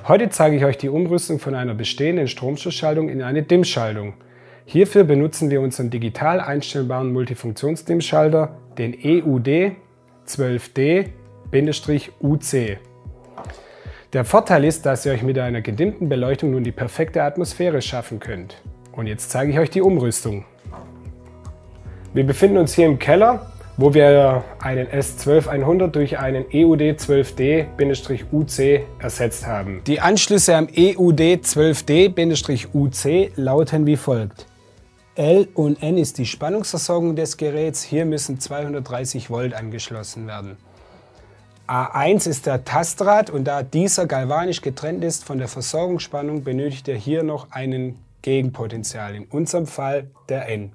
Heute zeige ich euch die Umrüstung von einer bestehenden Stromschutzschaltung in eine DIMM-Schaltung. Hierfür benutzen wir unseren digital einstellbaren Multifunktions-DIMM-Schalter, den EUD12D-UC. Der Vorteil ist, dass ihr euch mit einer gedimmten Beleuchtung nun die perfekte Atmosphäre schaffen könnt. Und jetzt zeige ich euch die Umrüstung. Wir befinden uns hier im Keller, wo wir einen S12100 durch einen EUD12D-UC ersetzt haben. Die Anschlüsse am EUD12D-UC lauten wie folgt. L und N ist die Spannungsversorgung des Geräts, hier müssen 230 Volt angeschlossen werden. A1 ist der Tastdraht und da dieser galvanisch getrennt ist von der Versorgungsspannung, benötigt er hier noch einen Gegenpotential, in unserem Fall der N.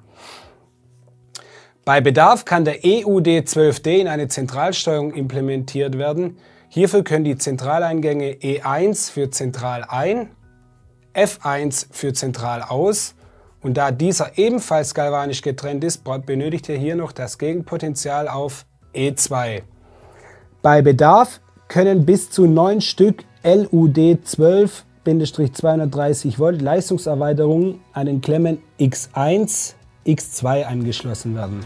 Bei Bedarf kann der EUD12D in eine Zentralsteuerung implementiert werden. Hierfür können die Zentraleingänge E1 für zentral ein, F1 für zentral aus und da dieser ebenfalls galvanisch getrennt ist, benötigt er hier noch das Gegenpotential auf E2. Bei Bedarf können bis zu 9 Stück LUD12-230 Volt Leistungserweiterungen an den Klemmen X1, X2 angeschlossen werden.